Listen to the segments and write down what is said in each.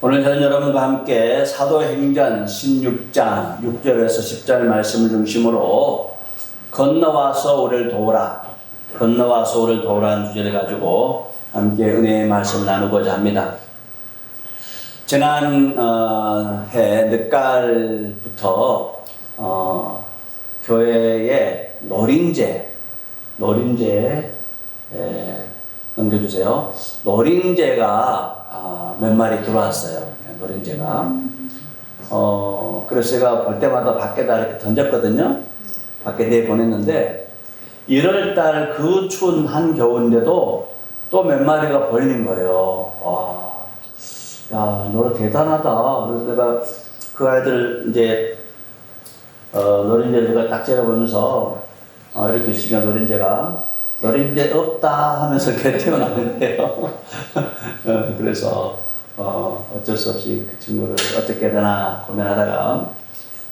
오늘 저는 여러분과 함께 사도행전 16장 6절에서 10절 말씀을 중심으로 건너와서 우리를 도우라, 건너와서 우리를 도우라는 주제를 가지고 함께 은혜의 말씀을 나누고자 합니다. 지난 해 늦가을부터 교회에 노린제 넘겨주세요. 노린제가 몇 마리 들어왔어요. 노린제가. 그래서 제가 볼 때마다 밖에다 이렇게 던졌거든요. 밖에 내보냈는데 1월달 그 추운 한겨울인데도 또 몇 마리가 보이는 거예요. 와, 야, 너 대단하다. 그래서 내가 그 아이들 이제 노린제를 딱 째려보면서 이렇게 있으면 노린제 없다 하면서 이렇게 태어나는데요. 그래서 어쩔 수 없이 그 친구를 어떻게 해야 되나 고민하다가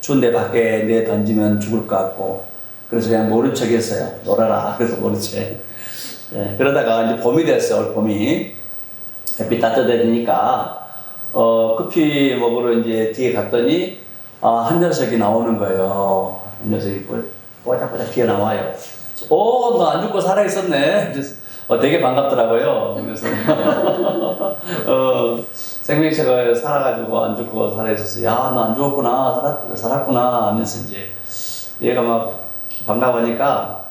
추운데 밖에 내 던지면 죽을 것 같고 그래서 그냥 모른 척 했어요. 놀아라. 그래서 모른 척. 예, 그러다가 이제 봄이 됐어요. 올 봄이. 햇빛 따뜻해지니까 커피 먹으러 이제 뒤에 갔더니 한 녀석이 나오는 거예요. 한 녀석이 뽀짝뽀짝 뒤에 나와요. 너 안 죽고 살아있었네. 되게 반갑더라고요. 그래서 생명체가 살아가지고 안 죽고 살아있었어. 야, 너 안 죽었구나. 살았구나 하면서 이제 얘가 막 반가우니까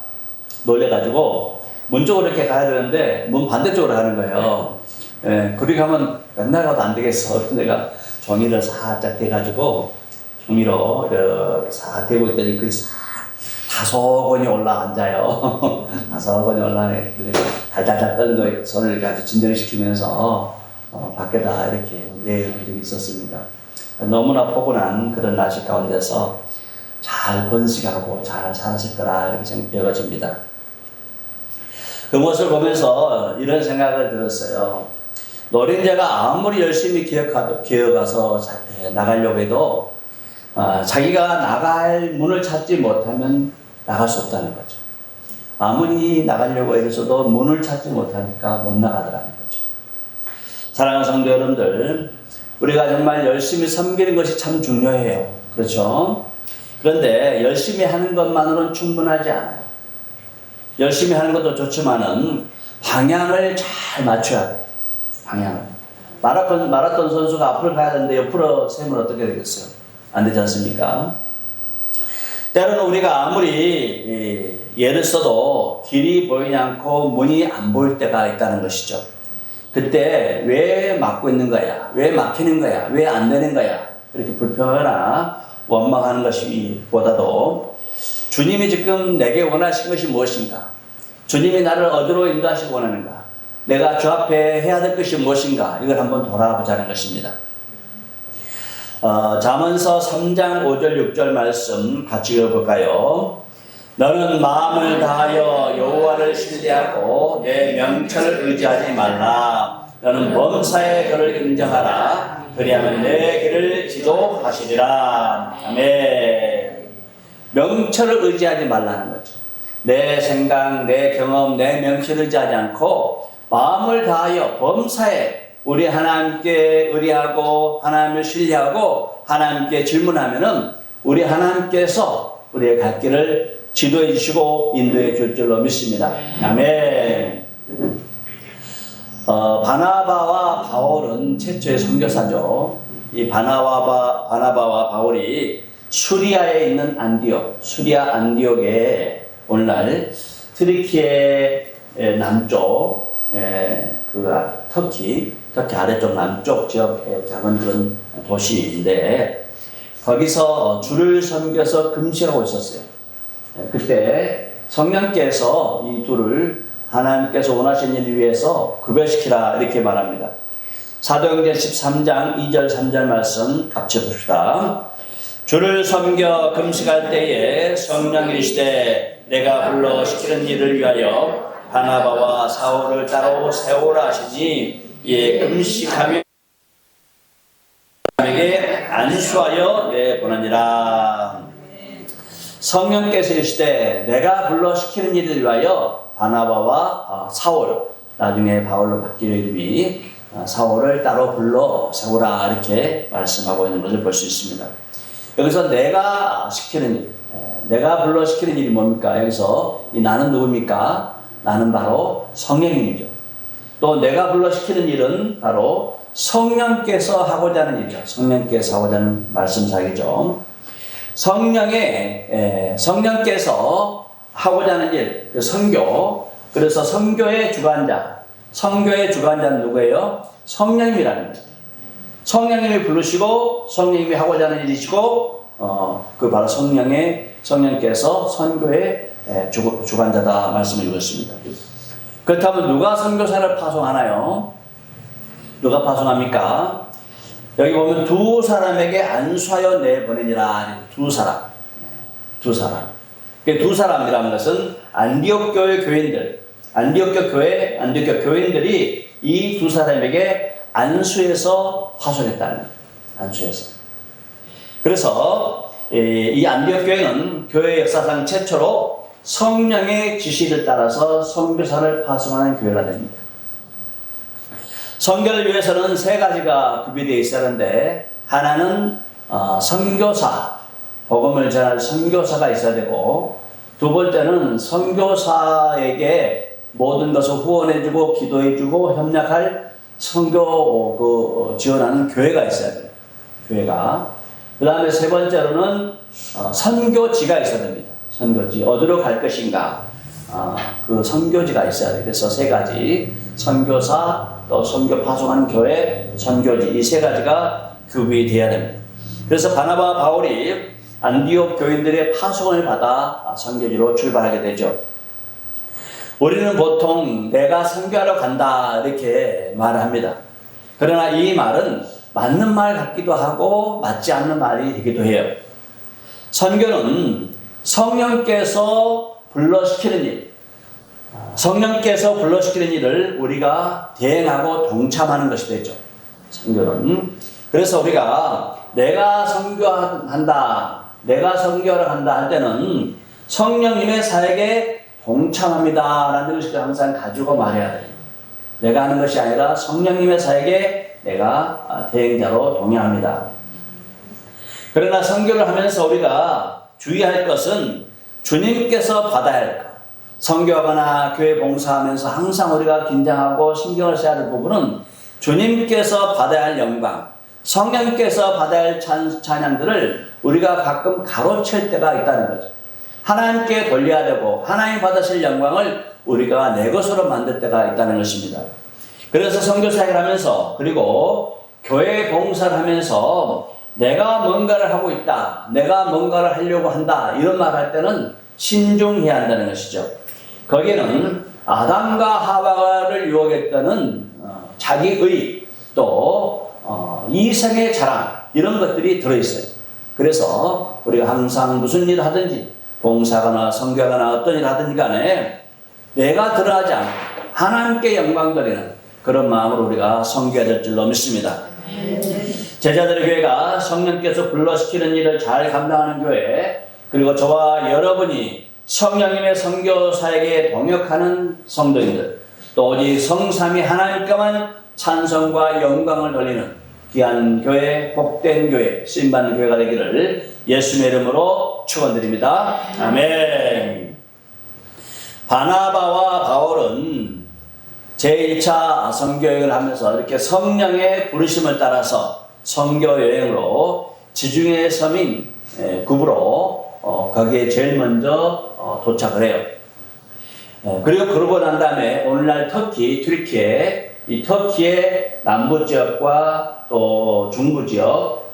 놀래가지고 문 쪽으로 이렇게 가야 되는데 문 반대쪽으로 가는 거예요. 예, 그렇게 가면 맨날 가도 안 되겠어. 그래서 내가 종이를 살짝 대가지고 종이로 이렇게 싹 대고 있더니 그게 싹 다소건이 올라앉아요. 다소건이 올라가네. 달달달 떠는 거에 손을 이렇게 아주 진정시키면서 밖에다 이렇게 내본 적이 있었습니다. 너무나 포근한 그런 날씨 가운데서 잘 번식하고 잘 살았을 거라 이렇게 여겨집니다. 그 모습을 보면서 이런 생각을 들었어요. 노린제가 아무리 열심히 기어가서 나가려고 해도 자기가 나갈 문을 찾지 못하면 나갈 수 없다는 거죠. 아무리 나가려고 해서도 문을 찾지 못하니까 못 나가더라는 거죠. 사랑하는 성도 여러분들, 우리가 정말 열심히 섬기는 것이 참 중요해요. 그렇죠? 그런데 열심히 하는 것만으로는 충분하지 않아요. 열심히 하는 것도 좋지만은 방향을 잘 맞춰야 돼요. 방향을. 마라톤 선수가 앞으로 가야 되는데 옆으로 세면 어떻게 되겠어요? 안 되지 않습니까? 때로는 우리가 아무리 예를 써도 길이 보이지 않고 문이 안 보일 때가 있다는 것이죠. 그때 왜 막고 있는 거야? 왜 막히는 거야? 왜 안 되는 거야? 이렇게 불평하거나 원망하는 것이 보다도 주님이 지금 내게 원하신 것이 무엇인가? 주님이 나를 어디로 인도하시고 원하는가? 내가 주 앞에 해야 될 것이 무엇인가? 이걸 한번 돌아보자는 것입니다. 잠언서 3장 5절 6절 말씀 같이 읽어볼까요? 너는 마음을 다하여 여호와를 신뢰하고 내 명철을 의지하지 말라. 너는 범사의 그를 인정하라. 그리하면 내 길을 지도하시리라. 아멘. 명철을 의지하지 말라는 거죠. 내 생각, 내 경험, 내 명철을 의지하지 않고 마음을 다하여 범사에 우리 하나님께 의뢰하고 하나님을 신뢰하고 하나님께 질문하면은 우리 하나님께서 우리의 갈 길을 지도해 주시고 인도해 줄 줄로 믿습니다. 아멘. 바나바와 바울은 최초의 선교사죠. 이 바나바와 바울이 수리아에 있는 수리아 안디옥에 오늘날 트리키의 남쪽, 터키 아래쪽 남쪽 지역의 작은 그런 도시인데 거기서 주를 섬겨서 금식하고 있었어요. 그때 성령께서 이 둘을 하나님께서 원하신 일을 위해서 구별시키라 이렇게 말합니다. 사도행전 13장 2절 3절 말씀 같이 봅시다. 주를 섬겨 금식할 때에 성령이 이르시되 내가 불러 시키는 일을 위하여 바나바와 사울을 따로 세우라 하시니 예 금식하며 에게 안수하여 내보내니라. 성령께서 이르시되 내가 불러 시키는 일을 위하여 바나바와 사울, 나중에 바울로 바뀌는 이름이 사울을 따로 불러 세우라 이렇게 말씀하고 있는 것을 볼 수 있습니다. 여기서 내가 시키는 일, 내가 불러 시키는 일이 뭡니까? 여기서 이 나는 누굽니까? 나는 바로 성령님이죠. 또 내가 불러 시키는 일은 바로 성령께서 하고자 하는 일이죠. 성령께서 하고자 하는 말씀사기죠. 성령께서 하고자 하는 일, 그 선교. 그래서 선교의 주관자는 누구예요? 성령님이라는 거예요. 성령님이 부르시고 성령님이 하고자 하는 일이시고 그 바로 성령께서 선교의 주관자다 말씀을 읽었습니다. 그렇다면 누가 선교사를 파송하나요? 누가 파송합니까? 여기 보면 두 사람에게 안수하여 내보내니라. 두 사람. 두 사람이라는 것은 안디옥 교회 교인들, 안디옥 교인들이 이 두 사람에게 안수해서 파송했다는 거예요. 안수해서. 그래서 이 안디옥 교회는 교회 역사상 최초로 성령의 지시를 따라서 선교사를 파송하는 교회가 됩니다. 선교를 위해서는 세 가지가 구비되어 있어야 하는데, 하나는 선교사, 복음을 전할 선교사가 있어야 되고, 두 번째는 선교사에게 모든 것을 후원해주고 기도해주고 협력할 선교 지원하는 교회가 있어야 돼요. 교회가. 그 다음에 세 번째로는 선교지가 있어야 됩니다. 선교지. 어디로 갈 것인가. 그 선교지가 있어야 돼요. 그래서 세 가지. 선교사, 또 선교 파송하는 교회, 선교지. 이 세 가지가 구비되어야 됩니다. 그래서 바나바와 바울이 안디옥 교인들의 파송을 받아 선교지로 출발하게 되죠. 우리는 보통 내가 선교하러 간다 이렇게 말을 합니다. 그러나 이 말은 맞는 말 같기도 하고 맞지 않는 말이 되기도 해요. 선교는 성령께서 불러시키는 일, 성령께서 불러시키는 일을 우리가 대행하고 동참하는 것이 되죠. 선교는. 그래서 우리가 내가 선교한다, 내가 선교하러 간다 할 때는 성령님의 사역에 동참합니다 라는 것을 항상 가지고 말해야 돼요. 내가 하는 것이 아니라 성령님의 사역에 내가 대행자로 동행합니다. 그러나 선교를 하면서 우리가 주의할 것은 주님께서 받아야 할 것. 선교하거나 교회 봉사하면서 항상 우리가 긴장하고 신경을 써야 할 부분은 주님께서 받아야 할 영광, 성령께서 받아야 할 찬양들을 우리가 가끔 가로챌 때가 있다는 거죠. 하나님께 돌려야 되고 하나님 받으실 영광을 우리가 내 것으로 만들 때가 있다는 것입니다. 그래서 선교사역을 하면서 그리고 교회 봉사를 하면서 내가 뭔가를 하고 있다, 내가 뭔가를 하려고 한다 이런 말 할 때는 신중해야 한다는 것이죠. 거기에는 아담과 하와를 유혹했다는 자기의 또 이성의 자랑 이런 것들이 들어있어요. 그래서 우리가 항상 무슨 일을 하든지 봉사하거나 선교하거나 어떤 일을 하든지 간에 내가 드러나지 않고 하나님께 영광 돌리는 그런 마음으로 우리가 선교해야 될 줄로 믿습니다. 제자들의 교회가 성령께서 불러시키는 일을 잘 감당하는 교회, 그리고 저와 여러분이 성령님의 선교 사역에 동역하는 성도인들, 또 오직 성삼위 하나님께만 찬송과 영광을 돌리는 귀한 교회, 복된 교회, 쓰임받는 교회가 되기를 예수님의 이름으로 축원드립니다. 아멘. 바나바와 바울은 제1차 선교여행을 하면서 이렇게 성령의 부르심을 따라서 선교 여행으로 지중해 서민 구부로 거기에 제일 먼저 도착을 해요. 그리고 그러고 난 다음에 오늘날 튀르키예, 이 터키의 남부 지역과 또 중부 지역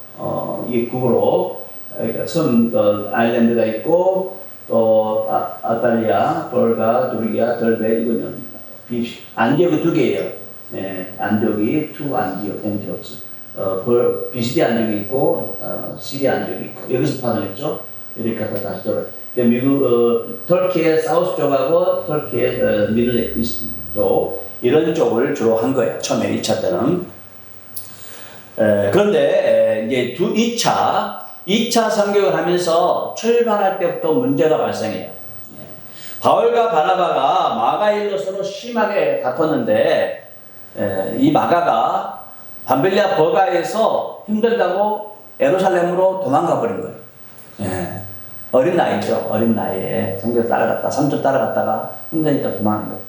이 구부로 아일랜드가 있고 또 아탈리아, 볼가, 두르기아, 덜베 이거는 안디옥이 두 개예요. 안디옥이 안티옥스. 비시디 안디옥이 있고 시리 안디옥이 있고 여기서 파송했죠. 이렇게 해서 다시 돌아. 미국 터키의 사우스 쪽하고 터키의 미들 이스트 쪽 이런 쪽을 주로 한 거예요. 처음에 2차 때는. 그런데 이제 2차 선교를 하면서 출발할 때부터 문제가 발생해요. 바울과 바나바가 마가일로 서로 심하게 다퉜는데 이 마가가 밤벨리아 버가에서 힘들다고 예루살렘으로 도망가 버린 거예요. 예. 어린 나이죠. 어린 나이에 성경 따라갔다, 삼촌 따라갔다가 힘드니까 도망간 거예요.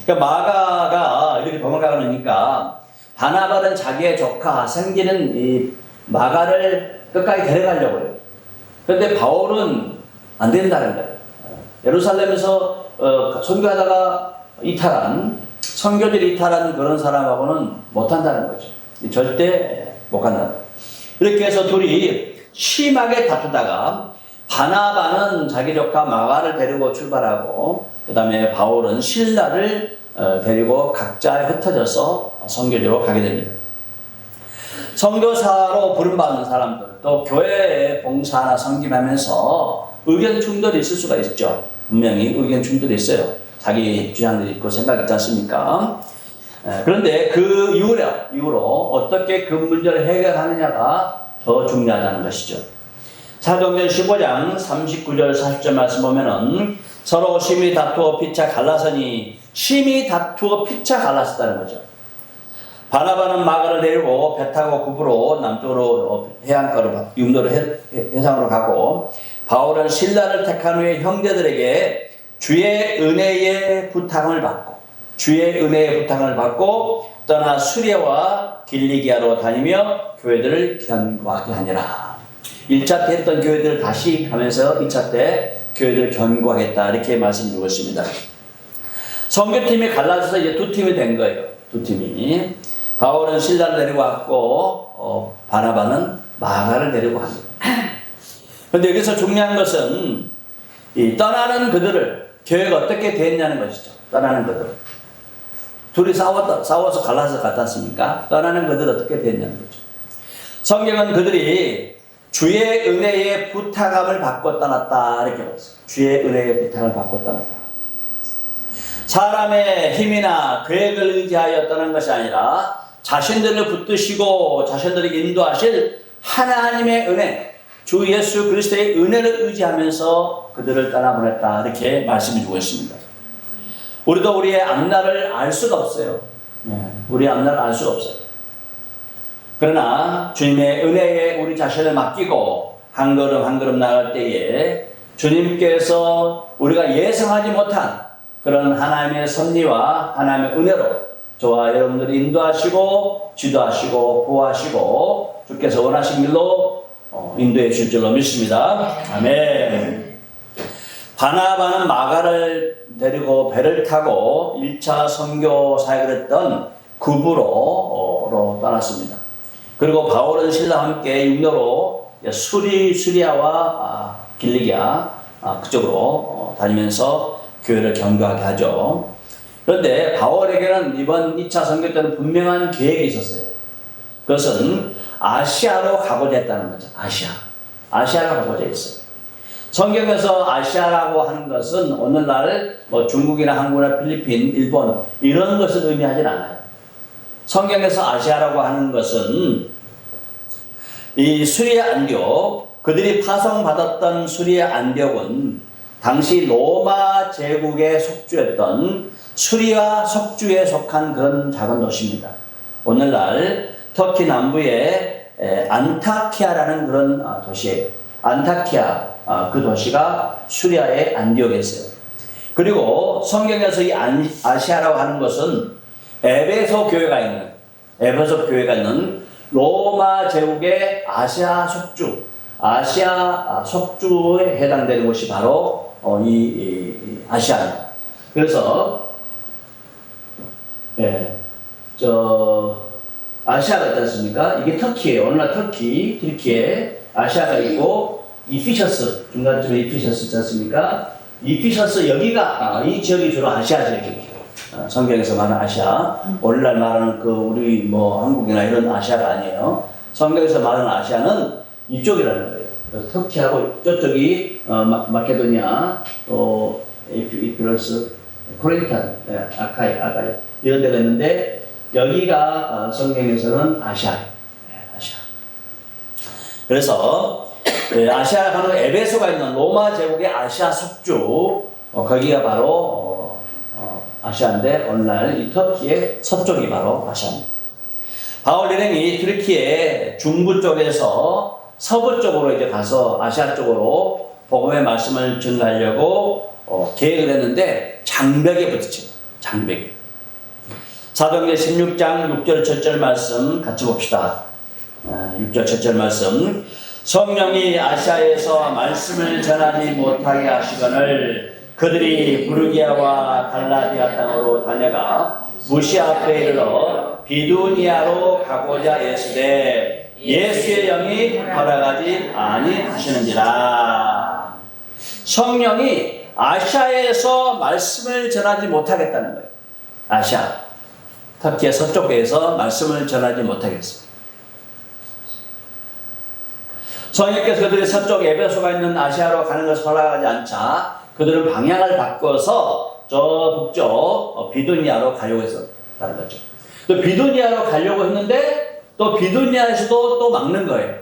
그러니까 마가가 이렇게 도망가니까 바나바는 자기의 조카 생기는 이 마가를 끝까지 데려가려고 해요. 그런데 바울은 안 된다는 거예요. 예루살렘에서 선교하다가 이탈한, 선교지를 이탈한 그런 사람하고는 못한다는 거죠. 절대 못 간다. 이렇게 해서 둘이 심하게 다투다가 바나바는 자기 조카 마가를 데리고 출발하고 그 다음에 바울은 실라를 데리고 각자 흩어져서 선교지로 가게 됩니다. 선교사로 부름받는 사람들 또 교회에 봉사나 섬김하면서 의견 충돌이 있을 수가 있죠. 분명히 의견 충돌이 있어요. 자기 주장들이 있고 생각이 있지 않습니까? 그런데 그 이후로 어떻게 그 문제를 해결하느냐가 더 중요하다는 것이죠. 사도행전 15장 39절 40절 말씀 보면은 서로 심히 다투어 피차 갈라서니, 심히 다투어 피차 갈랐었다는 거죠. 바나바는 마가를 데리고 배 타고 구부로 남쪽으로 해안가로 육로로 해상으로 가고, 바울은 실라를 택한 후에 형제들에게 주의 은혜의 부탁을 받고 떠나 수레와 길리기아로 다니며 교회들을 견고하게 하니라. 1차 때 했던 교회들을 다시 가면서 2차 때 교회들을 견고하겠다, 이렇게 말씀드리고 있습니다. 선교팀이 갈라져서 이제 두 팀이 된 거예요. 두 팀이. 바울은 실라를 데리고 왔고 바나바는 마가를 데리고 갑니다. 그런데 여기서 중요한 것은 이 떠나는 그들을 교회가 어떻게 됐냐는 것이죠. 떠나는 그들. 둘이 싸워서 갈라서 갔지 않습니까? 떠나는 그들 어떻게 됐냐는 거죠. 성경은 그들이 주의 은혜의 부탁함을 받고 떠났다, 이렇게 말했어요. 주의 은혜의 부탁을 받고 떠났다. 사람의 힘이나 계획을 의지하여 떠난 것이 아니라 자신들을 붙드시고 자신들을 인도하실 하나님의 은혜, 주 예수 그리스도의 은혜를 의지하면서 그들을 떠나보냈다, 이렇게 말씀해 주고 있습니다. 우리도 우리의 앞날을 알 수가 없어요. 우리의 앞날을 알 수가 없어요. 그러나 주님의 은혜에 우리 자신을 맡기고 한 걸음 한 걸음 나갈 때에 주님께서 우리가 예상하지 못한 그런 하나님의 섭리와 하나님의 은혜로 저와 여러분들을 인도하시고 지도하시고 보호하시고 주께서 원하신 길로 인도해 주실 줄로 믿습니다. 아멘. 바나바는 마가를 데리고 배를 타고 1차 선교 사역을 했던 구브로로 떠났습니다. 그리고 바울은 실라와 함께 육로로 수리아와 길리기아 그쪽으로 다니면서 교회를 견고하게 하죠. 그런데 바울에게는 이번 2차 선교 때는 분명한 계획이 있었어요. 그것은 아시아로 가고자 했다는 거죠. 아시아로 가고자 했어요. 성경에서 아시아라고 하는 것은 오늘날 중국이나 한국이나 필리핀, 일본 이런 것을 의미하진 않아요. 성경에서 아시아라고 하는 것은 이 수리아 안디옥, 그들이 파송받았던 수리아 안디옥은 당시 로마 제국의 속주였던 수리아 속주에 속한 그런 작은 도시입니다. 오늘날 터키 남부의 안타키아라는 그런 도시예요. 안타키아, 그 도시가 수리아의 안디옥에 있어요. 그리고 성경에서 이 아시아라고 하는 것은 에베소 교회가 있는 로마 제국의 아시아 속주에 해당되는 곳이 바로 이 아시아입니다. 그래서 아시아가 있지 않습니까? 이게 터키예요. 오늘날 터키, 튀르키예, 아시아가 있고 이피셔스, 중간쯤에 이피셔스 있지 않습니까? 이피셔스 여기가 이 지역이 주로 아시아 지역이에요. 성경에서 말하는 아시아, 오늘날 말하는 우리 한국이나 이런 아시아가 아니에요. 성경에서 말하는 아시아는 이쪽이라는 거예요. 그래서 터키하고 저쪽이 마케도니아, 또 이피러스, 코린탄, 아카이 이런 데가 있는데 여기가 성경에서는 아시아. 그래서 아시아 가는 에베소가 있는 로마 제국의 아시아 속주, 거기가 바로 아시아인데 오늘날 이 터키의 서쪽이 바로 아시아입니다. 바울 일행이 튀르키예 중부 쪽에서 서부 쪽으로 이제 가서 아시아 쪽으로 복음의 말씀을 전하려고 계획을 했는데 장벽에 부딪힌 거예요. 장벽에. 사도행전 16장 6절 7절 말씀 같이 봅시다. 6절 7절 말씀. 성령이 아시아에서 말씀을 전하지 못하게 하시거늘 그들이 부르기아와 갈라디아 땅으로 다녀가 무시아 앞에 이르러 비두니아로 가고자 애쓰되 예수의 영이 허락하지 아니하시는지라. 성령이 아시아에서 말씀을 전하지 못하겠다는 거예요. 아시아, 터키의 서쪽에서 말씀을 전하지 못하겠어요. 성령께서 그들이 서쪽 에베소가 있는 아시아로 가는 것을 허락하지 않자 그들은 방향을 바꿔서 저 북쪽 비두니아로 가려고 했었다는 거죠. 또 비두니아로 가려고 했는데 또 비두니아에서도 또 막는 거예요.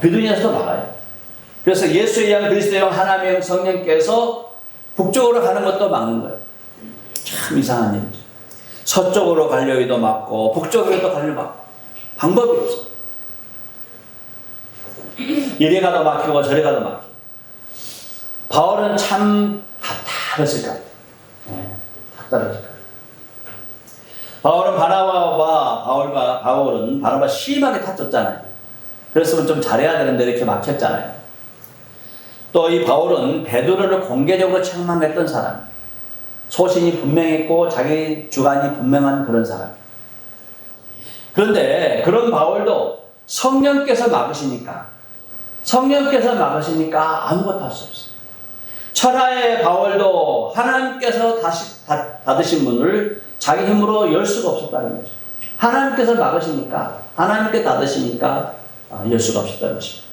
비두니아에서도 막아요. 그래서 예수의 영, 그리스도의 영, 하나님의 영, 성령께서 북쪽으로 가는 것도 막는 거예요. 참 이상한 일이죠. 서쪽으로 가려기도 막고 북쪽으로도 가려고 막고 방법이 없어. 이리 가도 막히고 저리 가도 막히고. 바울은 참 답답했을 것 같아요. 답답했을 것 같아요. 바울은 바나바 심하게 다퉜잖아요. 그랬으면 좀 잘해야 되는데 이렇게 막혔잖아요. 또 이 바울은 베드로를 공개적으로 책망했던 사람, 소신이 분명했고 자기 주관이 분명한 그런 사람. 그런데 그런 바울도 성령께서 막으시니까 아무것도 할 수 없어요. 천하의 바울도 하나님께서 닫으신 문을 자기 힘으로 열 수가 없었다는 거죠. 하나님께서 막으시니까, 하나님께 닫으시니까 열 수가 없었다는 것입니다.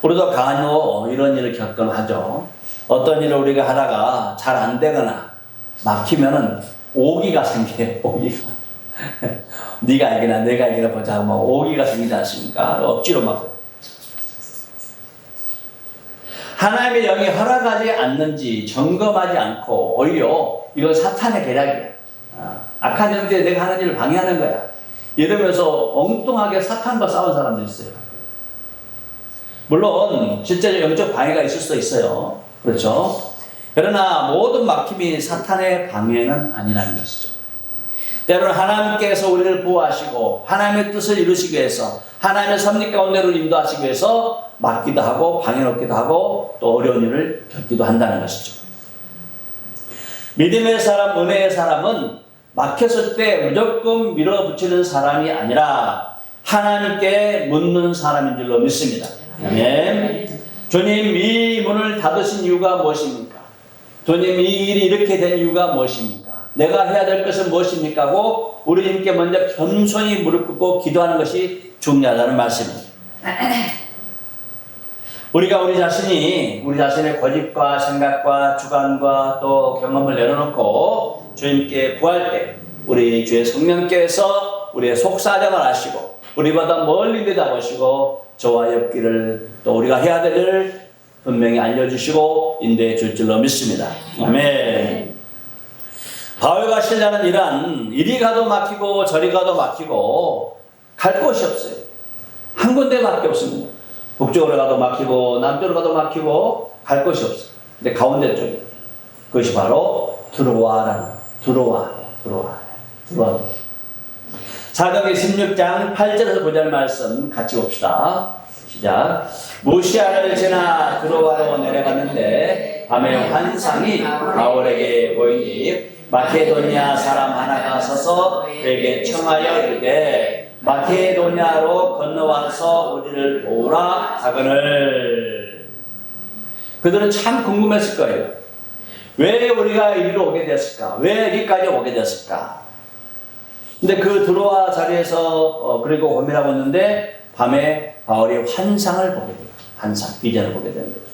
우리도 간혹 이런 일을 겪곤 하죠. 어떤 일을 우리가 하다가 잘 안 되거나 막히면은 오기가 생겨요. 오기가. 네가 이기나 내가 이기나 보자. 뭐 오기가 생기지 않습니까? 억지로 막. 하나님의 영이 허락하지 않는지 점검하지 않고 오히려 이건 사탄의 계략이야. 악한 영들이 내가 하는 일을 방해하는 거야. 이러면서 엉뚱하게 사탄과 싸운 사람도 있어요. 물론 실제로 영적 방해가 있을 수도 있어요. 그렇죠? 그러나 모든 막힘이 사탄의 방해는 아니라는 것이죠. 때로는 하나님께서 우리를 보호하시고 하나님의 뜻을 이루시기 위해서 하나님의 섭리 가운데로 인도하시기 위해서 막기도 하고 방해놓기도 하고 또 어려운 일을 겪기도 한다는 것이죠. 믿음의 사람, 은혜의 사람은 막혔을 때 무조건 밀어붙이는 사람이 아니라 하나님께 묻는 사람인 줄로 믿습니다. 아멘. 주님, 이 문을 닫으신 이유가 무엇입니까? 주님, 이 일이 이렇게 된 이유가 무엇입니까? 내가 해야 될 것은 무엇입니까? 하고 우리 주님께 먼저 겸손히 무릎 꿇고 기도하는 것이 중요하다는 말씀입니다. 우리가 우리 자신의 고집과 생각과 주관과 또 경험을 내려놓고 주님께 구할 때 우리 주의 성령께서 우리의 속사정을 하시고 우리보다 멀리 내다보시고 저와 옆길을 또 우리가 해야 될 일을 분명히 알려주시고 인도해 줄 줄로 믿습니다. 아멘. 바울과 실라는 이리 가도 막히고 저리 가도 막히고 갈 곳이 없어요. 한 군데밖에 없습니다. 북쪽으로 가도 막히고 남쪽으로 가도 막히고 갈 곳이 없어요. 근데 가운데 쪽에 그것이 바로 들어와. 사도행전 16장 8절에서 9절 말씀 같이 봅시다. 시작. 무시아를 지나 드로아로 내려갔는데 밤에 환상이 바울에게 보이니 마케도니아 사람 하나가 서서 그에게 청하여 이르되 마케도니아로 건너와서 우리를 도우라 하거늘. 그들은 참 궁금했을 거예요. 왜 우리가 이리로 오게 되었을까? 왜 여기까지 오게 되었을까? 근데 그 드로아 자리에서 그리고 고민하고 있는데 밤에 바울이 환상을 보게 돼요. 비전을 보게 되는 거죠.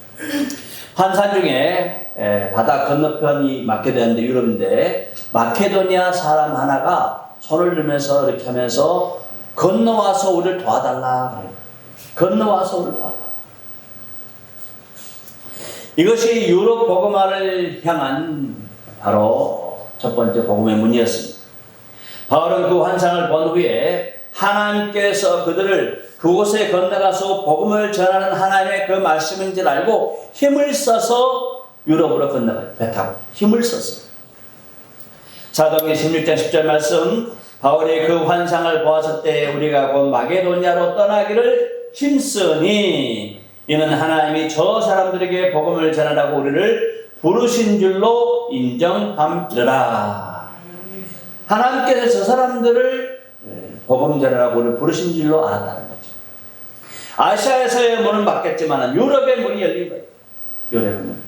환상 중에 바다 건너편이 마케도니아인데 유럽인데 마케도니아 사람 하나가 손을 들면서 이렇게 하면서 건너와서 우리를 도와달라. 건너와서 우리를 도와달라. 이것이 유럽 복음화를 향한 바로 첫 번째 복음의 문이었습니다. 바울은 그 환상을 본 후에 하나님께서 그들을 그곳에 건너가서 복음을 전하는 하나님의 그 말씀인 줄 알고 힘을 써서 유럽으로 건너가요. 배 타고 힘을 썼어요. 사도행전 16장 10절 말씀, 바울이 그 환상을 보았을 때 우리가 곧 마게도냐로 떠나기를 힘쓰니 이는 하나님이 저 사람들에게 복음을 전하라고 우리를 부르신 줄로 인정함이라. 하나님께서 저 사람들을 복음 전하라고 우리를 부르신 줄로 알았다는 거죠. 아시아에서의 문은 막혔지만 유럽의 문이 열린 거예요. 유럽의 문.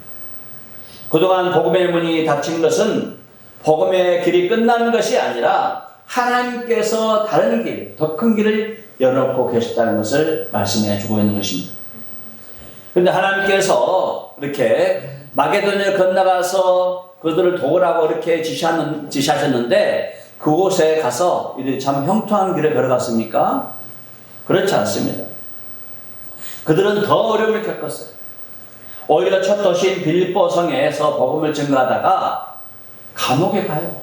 그동안 복음의 문이 닫힌 것은 복음의 길이 끝나는 것이 아니라 하나님께서 다른 길, 더 큰 길을 열어놓고 계셨다는 것을 말씀해 주고 있는 것입니다. 그런데 하나님께서 이렇게 마게도냐를 건너가서 그들을 도우라고 이렇게 지시하셨는데 그곳에 가서 이들이 참 형통한 길을 걸어갔습니까? 그렇지 않습니다. 그들은 더 어려움을 겪었어요. 오히려 첫 도시인 빌립보 성에서 복음을 증거하다가 감옥에 가요.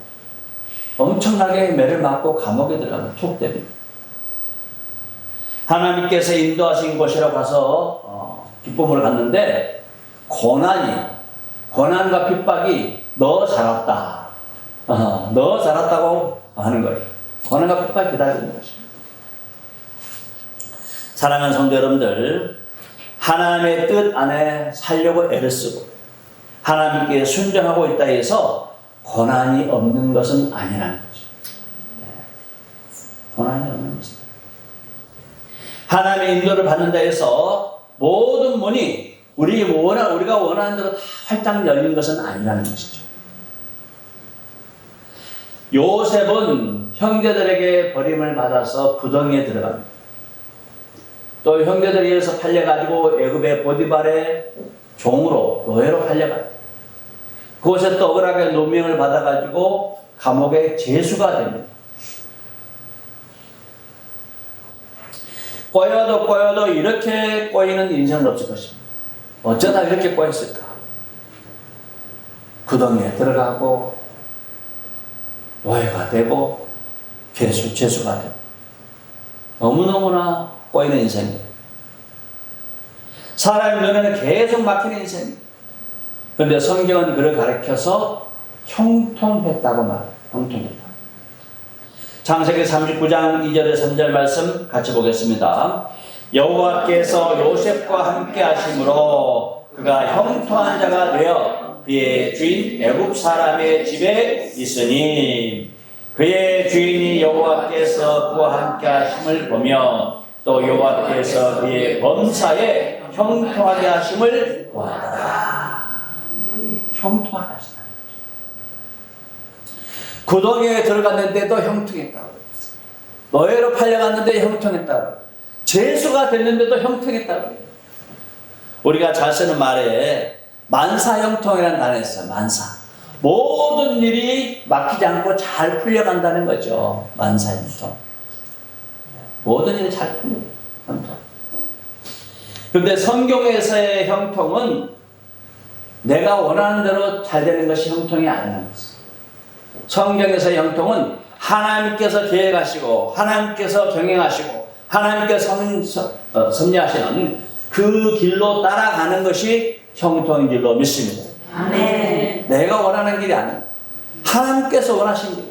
엄청나게 매를 맞고 감옥에 들어가면 툭 됩니다. 하나님께서 인도하신 곳이라고 가서 기쁨을 갖는데 고난과 핍박이 너 잘했다. 너 잘했다고 하는 거예요. 고난과 핍박이 기다리는 것입니다. 사랑하는 성도 여러분들, 하나님의 뜻 안에 살려고 애를 쓰고 하나님께 순종하고 있다 해서 고난이 없는 것은 아니라는 거죠. 고난이 없는 것은. 하나님의 인도를 받는다 해서 모든 문이 우리가 원하는 대로 다 활짝 열린 것은 아니라는 것이죠. 요셉은 형제들에게 버림을 받아서 구덩이에 들어갑니다. 또 형제들에 의해서 팔려가지고 애굽의 보디발의 종으로 노예로 팔려가요. 그곳에 또 억울하게 노명을 받아가지고 감옥의 죄수가 됩니다. 꼬여도 이렇게 꼬이는 인생은 없을 것입니다. 어쩌다 이렇게 꼬였을까? 구덩이에 들어가고 노예가 되고 죄수가 되고 너무너무나 꼬이는 인생입니다. 사람의 눈에는 계속 막히는 인생입니다. 그런데 성경은 그를 가르쳐서 형통했다고 말해요. 형통했다. 창세기 39장 2절에 3절 말씀 같이 보겠습니다. 여호와께서 요셉과 함께 하심으로 그가 형통한 자가 되어 그의 주인 애굽 사람의 집에 있으니 그의 주인이 여호와께서 그와 함께 하심을 보며 또 여호와께서 그의 범사에 형통하게 하심을 보았다. 형통하게 하시다. 구덩이에 들어갔는데도 형통했다고. 노예로 팔려갔는데 형통했다고. 죄수가 됐는데도 형통했다고. 우리가 잘 쓰는 말에 만사형통이라는 단어가 있어요. 만사. 모든 일이 막히지 않고 잘 풀려간다는 거죠. 만사형통. 모든 일이 잘 풀려요. 형통. 그런데 성경에서의 형통은 내가 원하는 대로 잘 되는 것이 형통이 아니라는 것입니다. 성경에서의 형통은 하나님께서 계획하시고 하나님께서 경영하시고 하나님께서 섭리하시는 그 길로 따라가는 것이 형통인 줄로 믿습니다. 아멘. 내가 원하는 길이 아니에요. 하나님께서 원하신 길.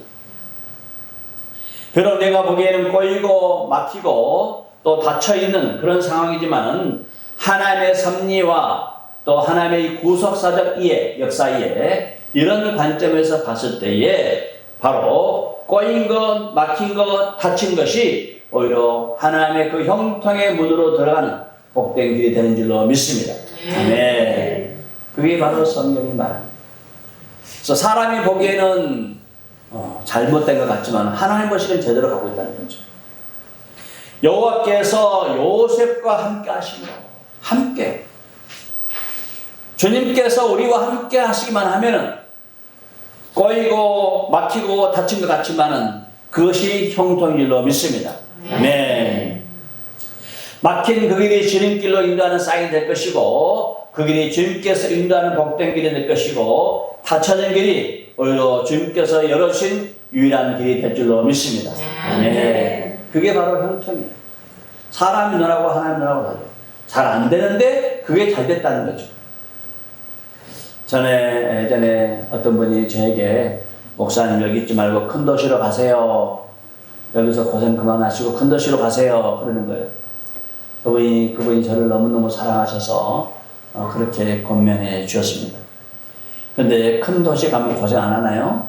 비록 내가 보기에는 꼬이고 막히고 또 닫혀있는 그런 상황이지만 하나님의 섭리와 또 하나님의 구속사적 이해, 역사 이해 이런 관점에서 봤을 때에 바로 꼬인 것, 막힌 것, 닫힌 것이 오히려 하나님의 그 형통의 문으로 들어가는 복된 길이 되는 줄로 믿습니다. 네. 그게 바로 성경이 말합니다. 그래서 사람이 보기에는 잘못된 것 같지만 하나님 보시기엔 제대로 가고 있다는 거죠. 여호와께서 요셉과 함께 하시므로 함께 주님께서 우리와 함께 하시기만 하면은 꼬이고 막히고 닫힌 것 같지만은 그것이 형통인 줄로 믿습니다. 네. 막힌 그 길이 지름길로 인도하는 쌍이 될 것이고 그 길이 주님께서 인도하는 복된 길이 될 것이고 닫혀진 길이 오히려 주님께서 열어주신 유일한 길이 될 줄로 믿습니다. 아멘. 그게 바로 형통이에요. 사람이 눈하고 하나님 눈하고 다르죠. 잘 안 되는데 그게 잘 됐다는 거죠. 전에 예전에 어떤 분이 저에게 목사님 여기 있지 말고 큰 도시로 가세요. 여기서 고생 그만하시고 큰 도시로 가세요. 그러는 거예요. 그분이 저를 너무너무 사랑하셔서 그렇게 권면해 주셨습니다. 근데 큰 도시 가면 고생 안 하나요?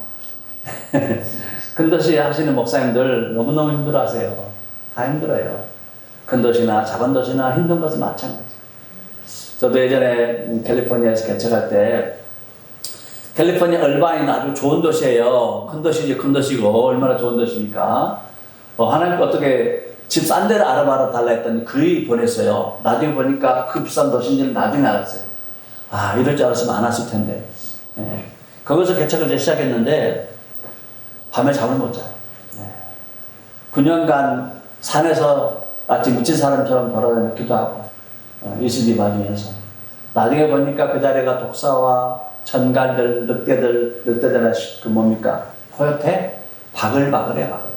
큰 도시 하시는 목사님들 너무너무 힘들어 하세요. 다 힘들어요. 큰 도시나 작은 도시나 힘든 것은 마찬가지. 저도 예전에 캘리포니아에서 개척할 때 캘리포니아 얼바인은 아주 좋은 도시예요. 큰 도시지 큰 도시고 얼마나 좋은 도시니까 하나님께 어떻게 집 싼 데를 알아봐라 달라 했더니 그리 보냈어요. 나중에 보니까 그 비싼 도시인지는 나중에 알았어요. 아 이럴 줄 알았으면 안 왔을 텐데. 네. 거기서 개척을 이제 시작했는데 밤에 잠을 못 자요. 네. 9년간 산에서 마치 미친 사람처럼 돌아다니며 기도하고 이슬비 맞으면서 나중에 보니까 그 자리가 독사와 전갈들, 늑대들 그 뭡니까? 코요테? 바글바글해 바글.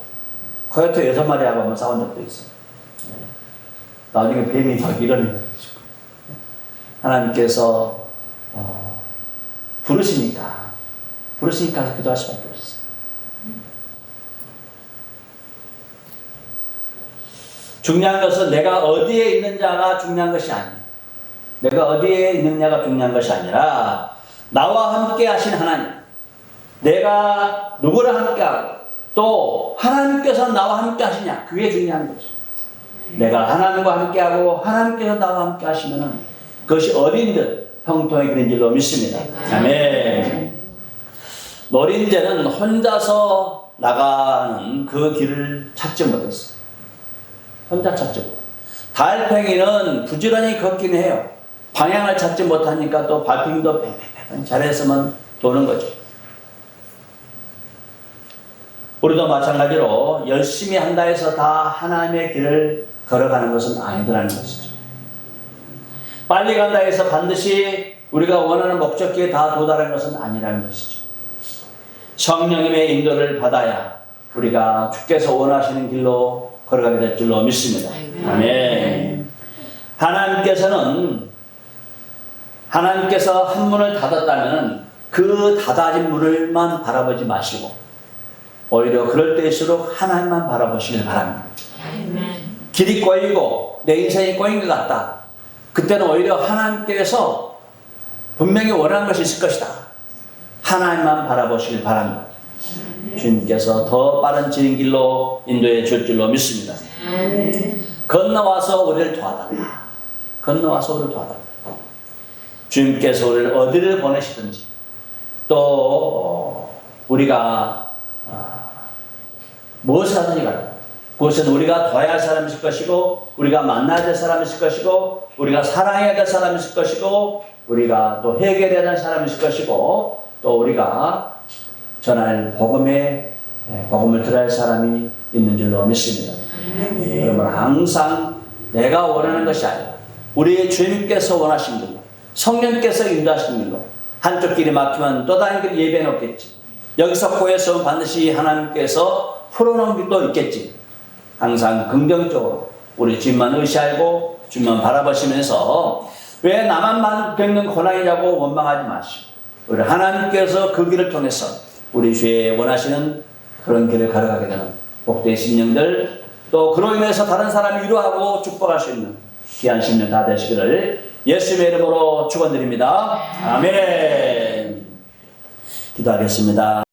코요테 6마리하고 한번 싸운 적도 있어요. 나중에 뱀이 막 일어나가지고 하나님께서 부르시니까 기도할 수밖에 없어요. 중요한 것은 내가 어디에 있느냐가 중요한 것이 아니에요. 내가 어디에 있느냐가 중요한 것이 아니라 나와 함께 하신 하나님, 내가 누구를 함께하고 또 하나님께서 나와 함께 하시냐, 그게 중요한 거죠. 내가 하나님과 함께하고 하나님께서 나와 함께 하시면 그것이 어린들 형통의 길인 줄로 믿습니다. 아멘. 노린재는 혼자서 나가는 그 길을 찾지 못했어요. 혼자 찾지 못해요. 달팽이는 부지런히 걷긴 해요. 방향을 찾지 못하니까 또 발핀도 뺑뺑뺑 잘했으면 도는 거죠. 우리도 마찬가지로 열심히 한다 해서 다 하나님의 길을 걸어가는 것은 아니더라는 것이죠. 빨리 간다 해서 반드시 우리가 원하는 목적지에 다 도달하는 것은 아니라는 것이죠. 성령님의 인도를 받아야 우리가 주께서 원하시는 길로 걸어가게 될 줄로 믿습니다. 아멘. 하나님께서 한 문을 닫았다면 그 닫아진 문을만 바라보지 마시고 오히려 그럴 때일수록 하나님만 바라보시길 바랍니다. 길이 꼬이고 내 인생이 꼬인 것 같다. 그때는 오히려 하나님께서 분명히 원하는 것이 있을 것이다. 하나님만 바라보시길 바랍니다. 주님께서 더 빠른 지름길로 인도해 줄 줄로 믿습니다. 건너와서 우리를 도와달라. 주님께서 우리를 어디를 보내시든지 또 우리가 무엇을 하든지 간에 그것은 우리가 도와야 할 사람이 있을 것이고 우리가 만나야 될 사람이 있을 것이고 우리가 사랑해야 될 사람이 있을 것이고 우리가 또 해결해야 될 사람이 있을 것이고 또 우리가 전할 복음을 들어야 할 사람이 있는 줄로 믿습니다. 그러면 항상 내가 원하는 것이 아니라 우리의 주님께서 원하신 길로 성령께서 인도하신 길로 한쪽 길이 막히면 또 다른 길 예배해 놓겠지. 여기서 고해서 반드시 하나님께서 풀어놓은 길도 있겠지. 항상 긍정적으로 우리 주님만 의시하고 주님만 바라보시면서 왜 나만 겪는 고난이냐고 원망하지 마시고 우리 하나님께서 그 길을 통해서 우리 주의 원하시는 그런 길을 걸어가게 되는 복된 심령들 또 그로 인해서 다른 사람이 위로하고 축복할 수 있는 귀한 심령 다 되시기를 예수님의 이름으로 축원드립니다. 아멘. 기도하겠습니다.